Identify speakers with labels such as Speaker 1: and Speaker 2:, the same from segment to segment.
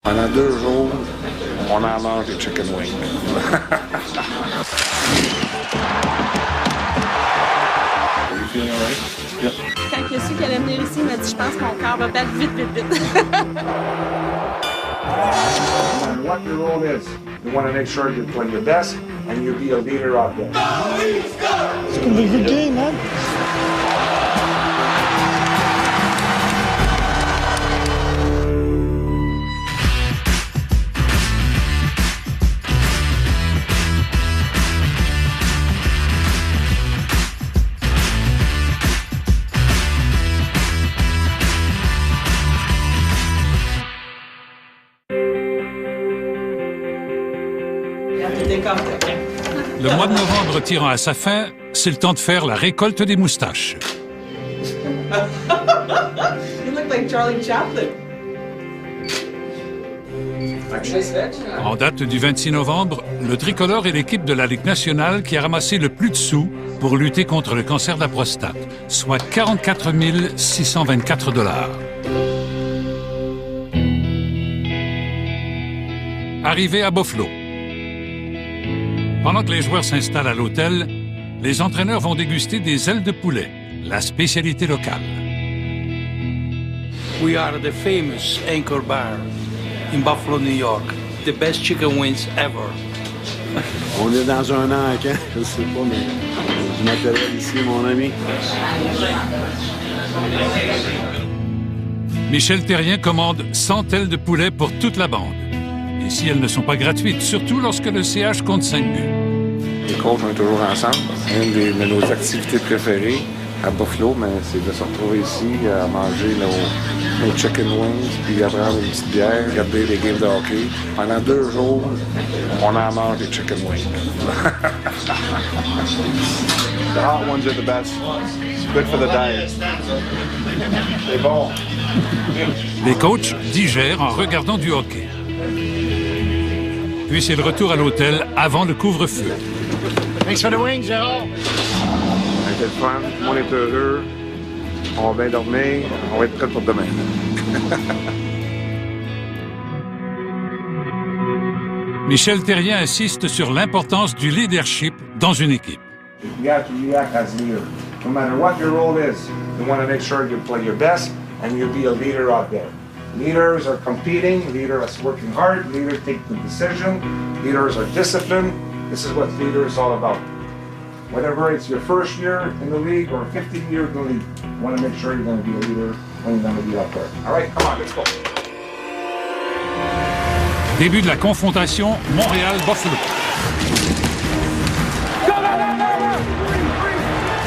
Speaker 1: Pendant 2 jours, on en mange des chicken wings.
Speaker 2: Quand il a su qu'elle allait venir ici, il m'a dit « Je pense que mon cœur va battre vite, vite, vite. »
Speaker 1: What your role is, you want to make sure you play your best and you be a leader out there.
Speaker 3: It's going to be a good game, man.
Speaker 4: Le mois de novembre tirant à sa fin, c'est le temps de faire la récolte des moustaches.
Speaker 2: You look like Charlie Chaplin.
Speaker 4: En date du 26 novembre, le tricolore est l'équipe de la Ligue nationale qui a ramassé le plus de sous pour lutter contre le cancer de la prostate, soit 44 624 $. Arrivé à Buffalo. Pendant que les joueurs s'installent à l'hôtel, les entraîneurs vont déguster des ailes de poulet, la spécialité locale.
Speaker 5: We are the famous Anchor Bar in Buffalo, New York. The best chicken wings ever.
Speaker 6: On est dans un encan, je sais pas, mais je m'appelle ici, mon ami.
Speaker 4: Michel Therrien commande 100 ailes de poulet pour toute la bande. Et si elles ne sont pas gratuites, surtout lorsque le CH compte 5 buts.
Speaker 1: Les coachs, on est toujours ensemble. Une de nos activités préférées à Buffalo, mais c'est de se retrouver ici, à manger nos chicken wings, puis à prendre une petite bière, regarder les games de hockey. Pendant 2 jours, on en mange des chicken wings.
Speaker 7: The hot ones are the best. It's good for the diet.
Speaker 1: C'est bon.
Speaker 4: Les coachs digèrent en regardant du hockey. Puis c'est le retour à l'hôtel avant le couvre-feu.
Speaker 3: Thanks for the wings, Gérard.
Speaker 1: C'était le fun, tout le monde est heureux. On va bien dormir, on va être prêt pour demain.
Speaker 4: Michel Therrien insiste sur l'importance du leadership dans une équipe.
Speaker 1: You have to react as a leader. No matter what your role is, you want to make sure you play your best and you be a leader out there. Leaders are competing, leaders are working hard, leaders take the decision, leaders are disciplined. This is what leader is all about. Whatever it's your first year in the league or 15 years in the league, you want to make sure you're going to be a leader when you're going to be out there. All right, come on, let's go.
Speaker 4: Début de la confrontation Montréal-Buffalo.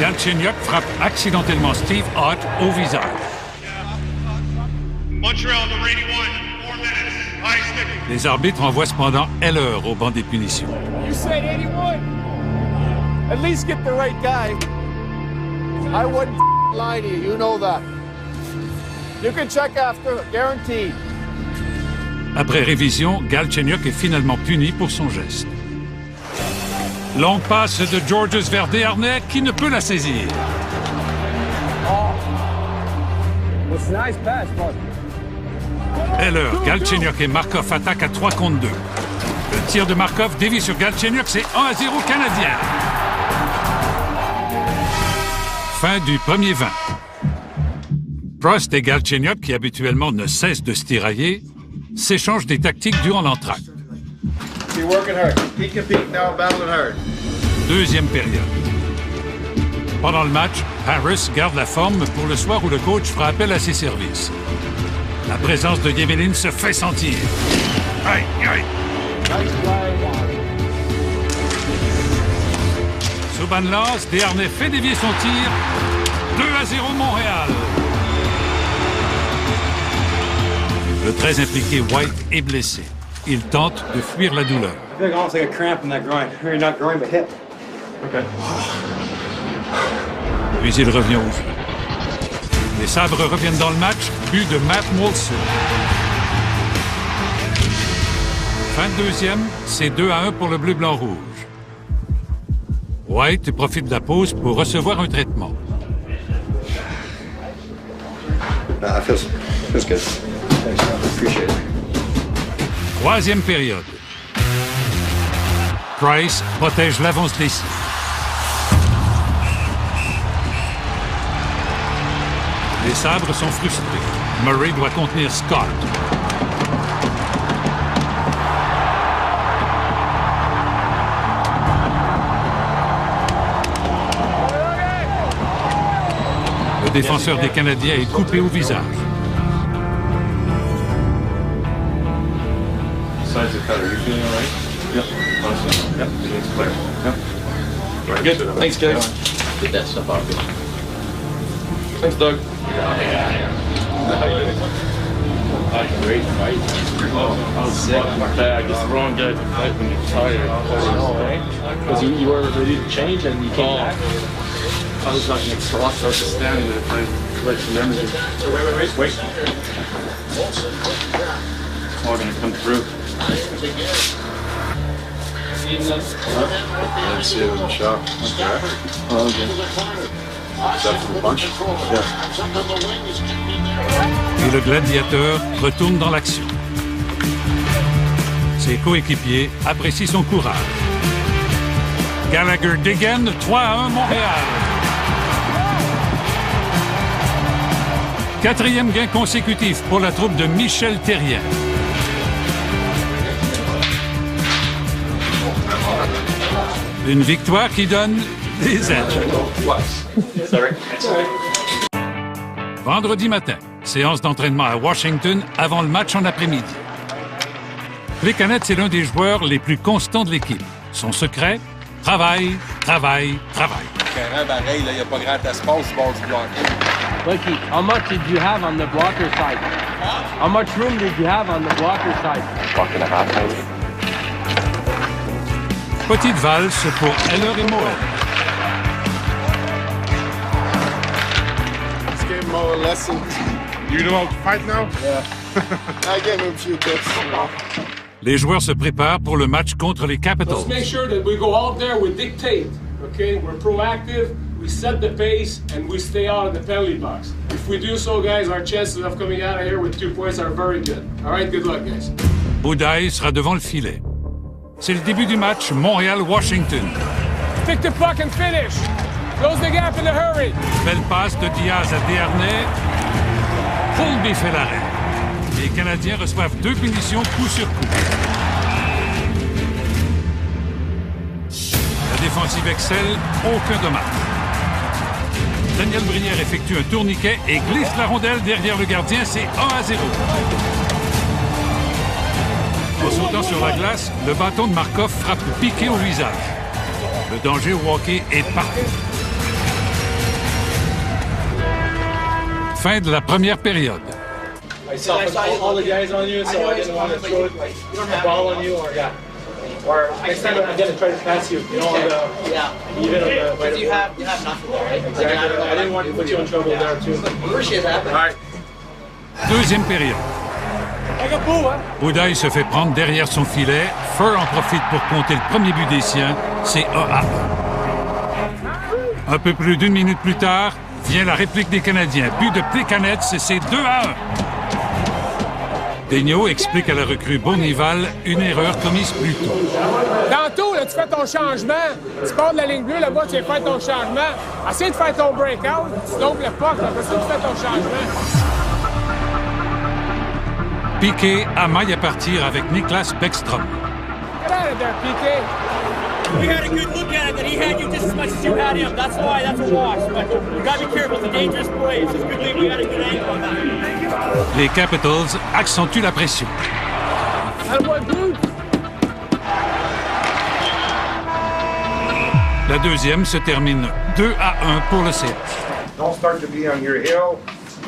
Speaker 4: Galchenyuk frappe accidentellement Steve Ott au visage. Les arbitres envoient cependant Heller au banc des punitions.
Speaker 8: You said 81. At least get the right guy. I wouldn't lie to you. You know that. You can check after, guaranteed.
Speaker 4: Après révision, Galchenyuk est finalement puni pour son geste. Longue passe de Georges vers Desharnais qui ne peut la saisir.
Speaker 8: It's a nice pass, bud.
Speaker 4: Heller, Galchenyuk et Markov attaquent à 3 contre 2. Le tir de Markov dévie sur Galchenyuk, c'est 1-0 canadien. Fin du premier 20. Prost et Galchenyuk, qui habituellement ne cessent de se tirailler, s'échangent des tactiques durant l'entracte.
Speaker 7: Keep working hard. Keep competing now, battling hard.
Speaker 4: Deuxième période. Pendant le match, Harris garde la forme pour le soir où le coach fera appel à ses services. La présence de Yemelin se fait sentir. Aïe, aïe. Subban lance, Desharnais fait dévier son tir. 2-0 Montréal. Le très impliqué White est blessé. Il tente de fuir la douleur.
Speaker 9: I feel almost like a cramp in that groin. Or not groin, but hip. Okay.
Speaker 4: Puis il revient au jeu. Les Sabres reviennent dans le match, but de Matt Moulson. Fin de deuxième, c'est 2-1 pour le bleu-blanc-rouge. White profite de la pause pour recevoir un traitement.
Speaker 7: Feels good. Thanks, man. Appreciate it.
Speaker 4: Troisième période. Price protège l'avance décisive. Les Sabres sont frustrés. Murray doit contenir Scott. Le défenseur des Canadiens est coupé au visage.
Speaker 7: Sides of cutter. You feeling all right? Yep. Honestly? Yep. It's clear. Yep. Very good. Thanks, guys.
Speaker 10: Get that stuff off you.
Speaker 7: Thanks, Doug.
Speaker 10: Great fight. I was sick.
Speaker 7: I guess the wrong guy to fight when you're tired.
Speaker 10: Because you were ready to change and you came back.
Speaker 7: I was like exhausted. I was just standing there trying to let some energy. Wait. It's all gonna come through.
Speaker 6: I didn't see it was a shot.
Speaker 7: Oh, okay.
Speaker 6: Is that from the punch? Yeah.
Speaker 4: Et le gladiateur retourne dans l'action. Ses coéquipiers apprécient son courage. Gallagher dégaine 3-1 Montréal. Quatrième gain consécutif pour la troupe de Michel Therrien. Une victoire qui donne des ailes. Vendredi matin, séance d'entraînement à Washington avant le match en après-midi. Plekanec est l'un des joueurs les plus constants de l'équipe. Son secret, travail.
Speaker 8: Pareil, il n'y a pas grand espace du bord du bloc.
Speaker 10: Lucky, how much did you have on the blocker side? How much room did you have on the blocker side?
Speaker 4: Petite valse pour Heller et Moët.
Speaker 8: Let's give Mo a lesson.
Speaker 7: You know how to fight now?
Speaker 8: Yeah. I gave him a few tips.
Speaker 4: Les joueurs se préparent pour le match contre les Capitals.
Speaker 11: Let's make sure that we go out there, we dictate, okay? We're proactive, we set the pace, and we stay out of the penalty box. If we do so, guys, our chances of coming out of here with 2 points are very good. All right, good luck, guys.
Speaker 4: Boudaille sera devant le filet. C'est le début du match Montréal-Washington.
Speaker 11: Pick the puck and finish. Close the gap in a hurry.
Speaker 4: Belle passe de Diaz à Desharnais. Holtby fait l'arrêt. Les Canadiens reçoivent 2 punitions coup sur coup. La défensive excelle, aucun dommage. Daniel Brière effectue un tourniquet et glisse la rondelle derrière le gardien, c'est 1-0. En sautant sur la glace, le bâton de Markov frappe Piqué au visage. Le danger au hockey est partout. Fin de la première période.
Speaker 11: I saw all the guys on you, so I didn't want to throw a ball on you, or next time I'm gonna try to pass you. You know, on the even on the.
Speaker 12: Because you have nothing there, right?
Speaker 11: Exactly. I didn't want to put you in trouble there too.
Speaker 12: Appreciate that.
Speaker 11: All right.
Speaker 4: Deuxième période. Boudaille se fait prendre derrière son filet. Fur en profite pour compter le premier but des siens. C'est 1-1. Un peu plus d'une minute plus tard, vient la réplique des Canadiens. But de Plekanec, c'est 2-1. Daigneault explique à la recrue Bournival une erreur commise plus tôt.
Speaker 11: Tantôt, là, tu fais ton changement. Tu pars de la ligne bleue, là-bas, tu fais ton changement. Essaye de faire ton breakout. Tu tombes le puck, après ça, tu fais ton changement.
Speaker 4: Piqué amaille à partir avec Niklas Bäckström.
Speaker 11: Get out of there, Piqué.
Speaker 13: We had a good look at it that he had you just as much as you had him. That's why, that's a wash. But you got to be careful. It's a dangerous play. It's just good that we got a good angle on that.
Speaker 4: Les Capitals accentuent la pression. La deuxième se termine 2-1 pour le CF.
Speaker 1: Don't start to be on your heel.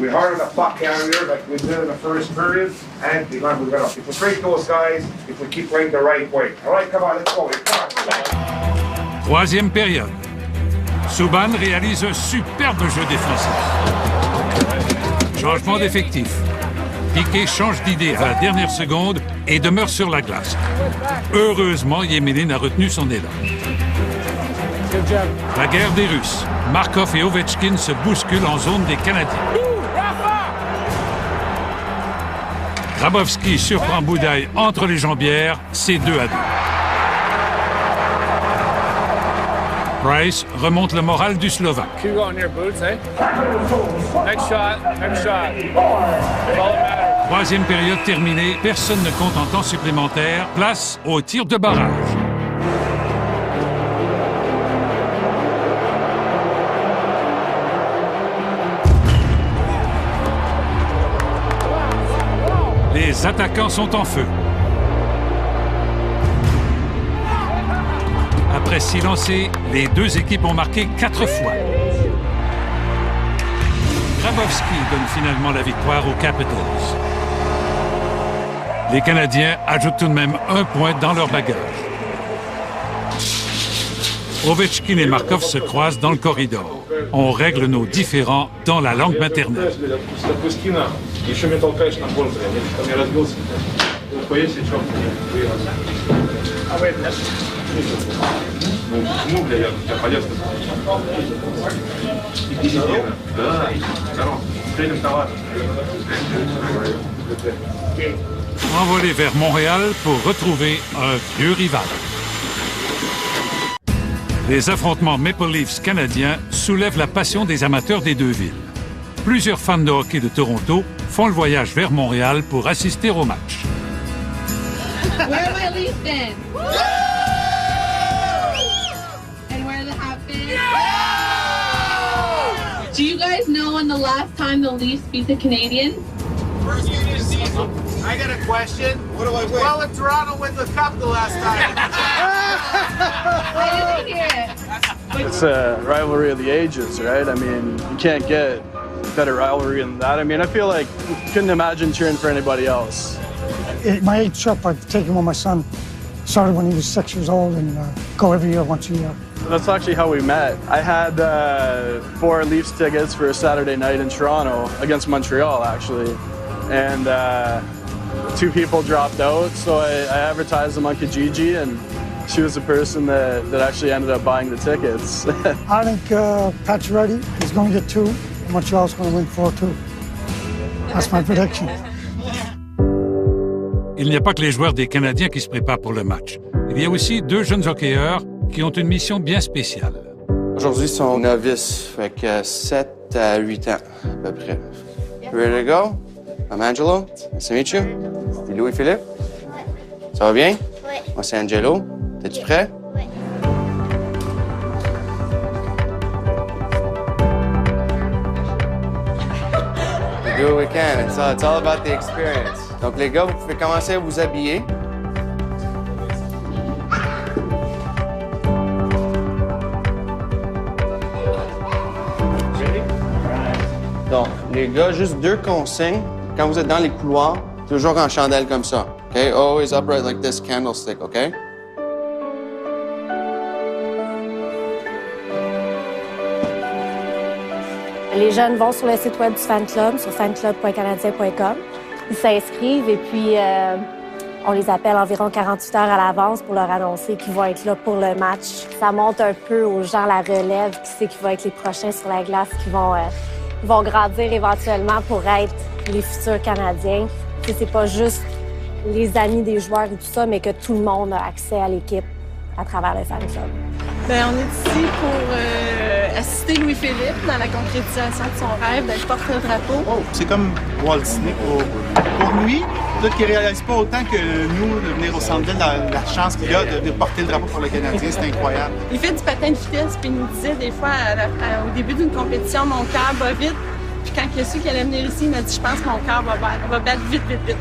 Speaker 1: We harder the puck out here like we did in the first period, and we're gonna infiltrate those guys if we keep playing the right way. All right, come on, let's go. Come on.
Speaker 4: Troisième période. Subban réalise un superbe jeu défensif. Changement d'effectif. Piqué change d'idée à la dernière seconde et demeure sur la glace. Heureusement, Yemelin a retenu son élan. La guerre des Russes. Markov et Ovechkin se bousculent en zone des Canadiens. Grabowski surprend Boudaille entre les jambières, c'est 2-2. Price remonte le moral du Slovaque.
Speaker 11: Keep going here, Boots, eh? Next shot, next shot. That's all that matters.
Speaker 4: Troisième période terminée, personne ne compte en temps supplémentaire. Place au tir de barrage. Les attaquants sont en feu. Après 6 lancers, les deux équipes ont marqué 4 fois. Grabowski donne finalement la victoire aux Capitals. Les Canadiens ajoutent tout de même 1 point dans leur bagage. Ovechkin et Markov se croisent dans le corridor. On règle nos différends dans la langue maternelle. Envolé vers Montréal pour retrouver un vieux rival. Les affrontements Maple Leafs canadiens soulèvent la passion des amateurs des deux villes. Plusieurs fans de hockey de Toronto font le voyage vers Montréal pour assister au match.
Speaker 14: Where are my Leafs then? And where are the Hopkins? Do you guys know when the last time the Leafs beat the Canadiens?
Speaker 8: First game of the season. I got a question. What do I win? Well, if Toronto wins the cup the last time.
Speaker 14: I didn't hear it.
Speaker 15: It's a rivalry of the ages, right? I mean, you can't get better rivalry than that. I mean, I feel like you couldn't imagine cheering for anybody else.
Speaker 3: My 8th trip, I've taken with my son. Started when he was 6 years old and go every year, once a year.
Speaker 15: That's actually how we met. I had 4 Leafs tickets for a Saturday night in Toronto against Montreal, actually. And 2 people dropped out, so I advertised them on Kijiji, and she was the person that actually ended up buying the tickets.
Speaker 3: I think Pacioretty is going to get 2. Montreal's going to win 4-2. That's my prediction.
Speaker 4: Il n'y a pas que les joueurs des Canadiens qui se préparent pour le match. Il y a aussi 2 jeunes hockeyeurs qui ont une mission bien spéciale.
Speaker 16: Aujourd'hui, ils sont novices, fait que 7 à 8 ans à peu près. Ready to go? I'm Angelo. Nice to meet you. T'es Louis-Philippe?
Speaker 17: Ouais.
Speaker 16: Ça va bien?
Speaker 17: Oui.
Speaker 16: Moi, c'est Angelo. T'es-tu prêt?
Speaker 17: Oui.
Speaker 16: Do what we can. It's all about the experience. Donc, les gars, vous pouvez commencer à vous habiller. Donc, les gars, juste 2 consignes. Quand vous êtes dans les couloirs, toujours en chandelle comme ça. OK? Always upright like this candlestick, OK?
Speaker 18: Les jeunes vont sur le site web du fan club, sur fanclub.canadien.com. Ils s'inscrivent et puis on les appelle environ 48 heures à l'avance pour leur annoncer qu'ils vont être là pour le match. Ça montre un peu aux gens la relève, qui sait qui va être les prochains sur la glace, qui vont grandir éventuellement pour être les futurs Canadiens. C'est pas juste les amis des joueurs et tout ça, mais que tout le monde a accès à l'équipe à travers le fan club.
Speaker 2: Bien, on est ici pour assister Louis-Philippe dans la concrétisation de son rêve d'être porte-drapeau.
Speaker 19: Oh, c'est comme Walt Disney pour lui. Peut-être qu'il ne réalise pas autant que nous de venir au Centre Bell, la chance qu'il a de porter le drapeau pour le Canadien, c'est incroyable.
Speaker 2: Il fait du patin de vitesse, puis il nous disait des fois au début d'une compétition, mon cœur bat vite. Puis quand il a su qu'il allait venir ici, il m'a dit, je pense que mon cœur va battre vite, vite, vite.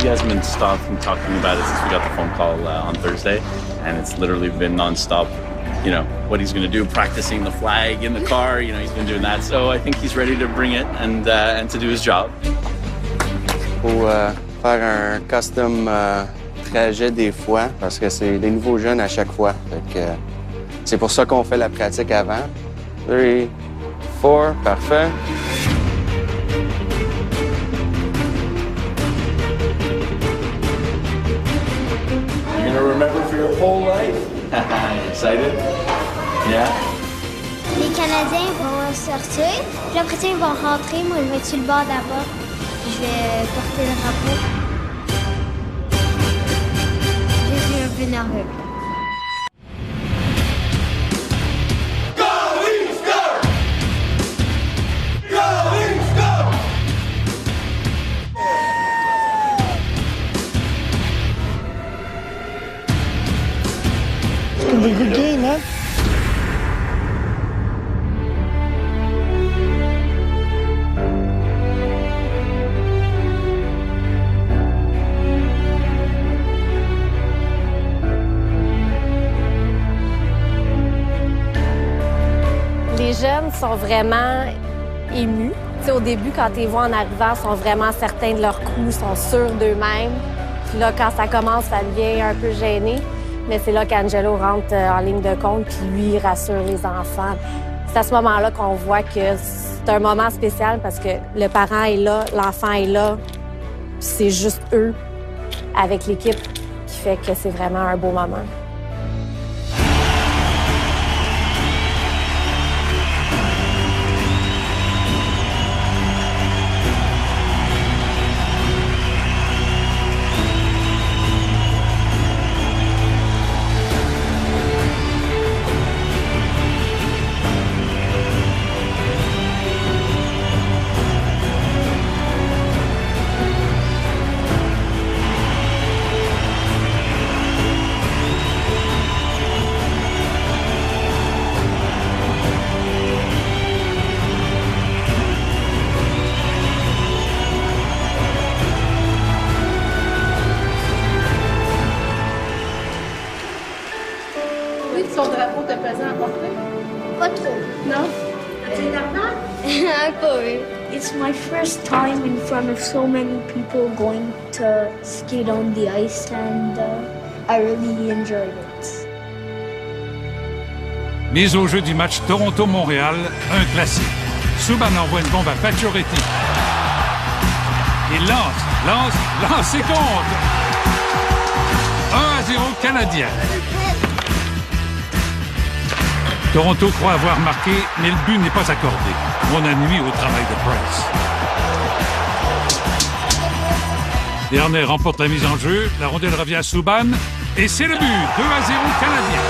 Speaker 20: He hasn't been stopped from talking about it since we got the phone call on Thursday, and it's literally been nonstop. You know, what he's going to do, practicing the flag in the car, you know, he's been doing that. So I think he's ready to bring it and to do his job.
Speaker 16: Faut faire un custom trajet des fois, parce que c'est des nouveaux jeunes à chaque fois. Fait que, c'est pour ça qu'on fait la pratique avant. 3, 4, parfait.
Speaker 7: You're gonna remember for your whole life. Excited? Yeah?
Speaker 17: Les Canadiens vont sortir, puis après ça, ils vont rentrer. Moi, je vais être sur le bord de la porte. Je je vais porter le drapeau. Je suis un peu nerveux.
Speaker 3: It's going to be a good game, man.
Speaker 18: Les jeunes sont vraiment émus. T'sais, au début, quand ils les voient en arrivant, ils sont vraiment certains de leur coup, sont sûrs d'eux-mêmes. Puis là, quand ça commence, ça devient un peu gêné. Mais c'est là qu'Angelo rentre en ligne de compte, puis lui, il rassure les enfants. C'est à ce moment-là qu'on voit que c'est un moment spécial parce que le parent est là, l'enfant est là, puis c'est juste eux, avec l'équipe, qui fait que c'est vraiment un beau moment.
Speaker 2: Son drapeau te pesant à porter?
Speaker 17: Pas trop.
Speaker 2: Non? As-tu nerveux?
Speaker 17: Un peu, oui. It's my first time in front of so many people going to skate on the ice and I really enjoyed it.
Speaker 4: Mise au jeu du match Toronto-Montréal, un classique. Subban envoie une bombe à Pacioretty. Il lance et compte! 1-0 Canadien. Toronto croit avoir marqué, mais le but n'est pas accordé. On a nuit au travail de Price. Dernier remporte la mise en jeu. La rondelle revient à Subban. Et c'est le but. 2-0 Canadien.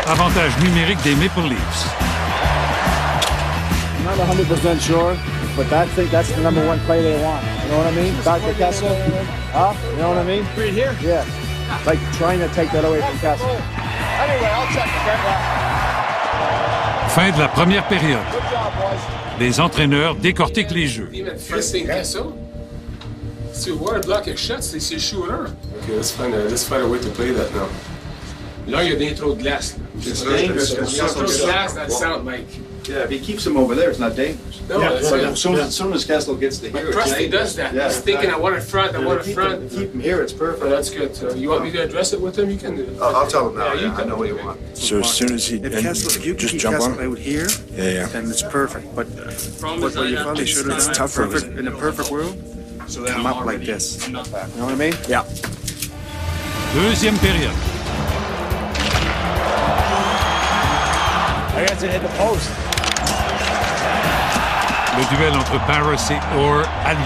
Speaker 4: Avantage numérique des Maple Leafs.
Speaker 6: I'm not 100% sure, but I think that's the number one play they want. You know what I mean? Dr. Kessel? Huh? You know what I mean?
Speaker 8: Right here?
Speaker 6: Yeah. Like trying to take that away from Kessel.
Speaker 8: Anyway, I'll check it.
Speaker 4: Fin de la première période.
Speaker 8: Good job, boys.
Speaker 4: Les entraîneurs décortiquent les jeux.
Speaker 11: Even first thing Kessel. See, water block a shot, c'est le shooter. Okay, let's find a way to play that now. Là, il y a des trop de glace.
Speaker 19: It's dangerous.
Speaker 11: Il y a trop de glace dans le centre, Mike.
Speaker 19: Yeah, if he keeps him over there, it's not dangerous.
Speaker 11: No, that's
Speaker 19: But
Speaker 11: right.
Speaker 19: as soon as Kessel gets to here,
Speaker 11: Preston does that. He's thinking, I want it front, I want it front.
Speaker 19: Keep him here, it's perfect.
Speaker 11: Oh, that's good. You want me to address it with him? You can do it.
Speaker 19: I'll tell him now.
Speaker 11: Yeah, you
Speaker 19: I
Speaker 11: can.
Speaker 19: know what you want.
Speaker 6: So as soon as he
Speaker 19: If Kessel, if you can
Speaker 6: just
Speaker 19: keep
Speaker 6: jump
Speaker 19: Kessel
Speaker 6: on.
Speaker 19: out here,
Speaker 6: Yeah.
Speaker 19: then it's perfect. But what you probably should have done,
Speaker 6: tougher,
Speaker 19: perfect,
Speaker 6: isn't it?
Speaker 19: in a perfect world, come up like this. You know what I mean?
Speaker 6: Yeah.
Speaker 4: Deuxième période.
Speaker 10: I got to hit the post.
Speaker 4: Le duel entre Paris et Orr a lieu.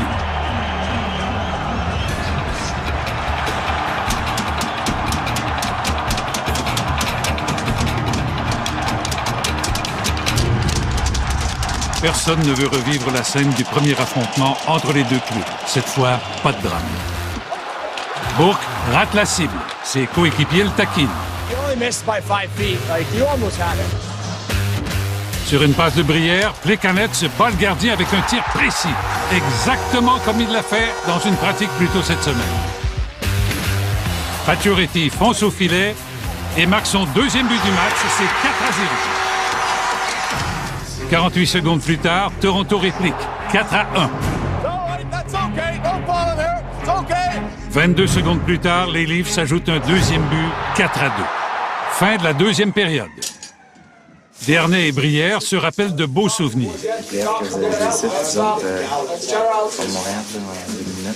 Speaker 4: Personne ne veut revivre la scène du premier affrontement entre les deux clubs. Cette fois, pas de drame. Bourque rate la cible. Ses coéquipiers le taquinent.
Speaker 10: You only missed by 5 feet. Like, you almost had it.
Speaker 4: Sur une passe de Brière, Plekanec se bat le gardien avec un tir précis, exactement comme il l'a fait dans une pratique plus tôt cette semaine. Pacioretty fonce au filet et marque son deuxième but du match, c'est 4-0. 48 secondes plus tard, Toronto réplique, 4-1. 22 secondes plus tard, les Leafs ajoutent un deuxième but, 4-2. Fin de la deuxième période. Dernay et Brière se rappellent de beaux souvenirs.
Speaker 21: Brière que vous avez visité, vous autres, sur Montréal, là, en 2009.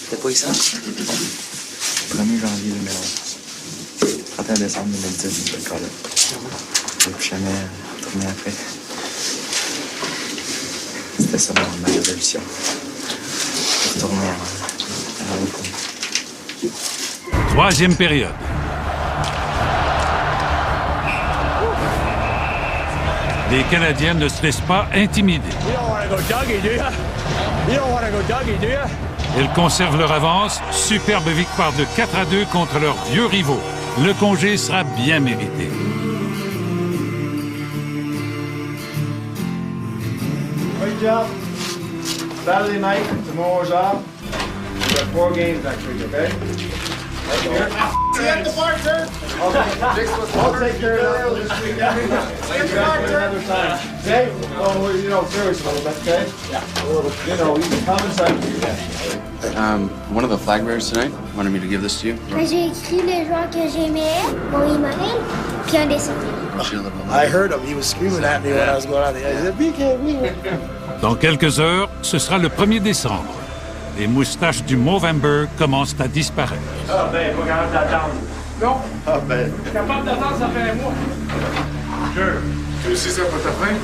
Speaker 21: C'était pas ici? 1er janvier 2011. 31 décembre 2010, je suis encore là. J'ai plus jamais retourner après. C'était ça ma résolution. Retourner à Hong Kong.
Speaker 4: Troisième période. Les Canadiens ne se laissent pas intimider. Ils conservent leur avance. Superbe victoire de 4-2 contre leurs vieux rivaux. Le congé sera bien mérité.
Speaker 6: Great job. Saturday night, tomorrow's off. We've got 4 games next week, okay?
Speaker 8: See you at the bar, sir.
Speaker 6: I'll take care of it this weekend. Thank you guys for another time. Okay? Oh, you know, serious a little bit, okay? Yeah. A little, you know, you can come inside.
Speaker 16: One of the flag bearers tonight wanted me to give this to you.
Speaker 17: J'ai écrit les joueurs que j'aimais, mon email, puis un dessin.
Speaker 5: I heard him. He was screaming at me when I was going on the ice. He said, BK.
Speaker 4: Dans quelques heures, ce sera le 1er décembre. Les moustaches du Movember commencent à disparaître.
Speaker 11: Ah ben, pas capable d'attendre. Non.
Speaker 6: Ah ben.
Speaker 11: Capable d'attendre, ça fait un mois.
Speaker 1: Tu sais ça pour ta fin?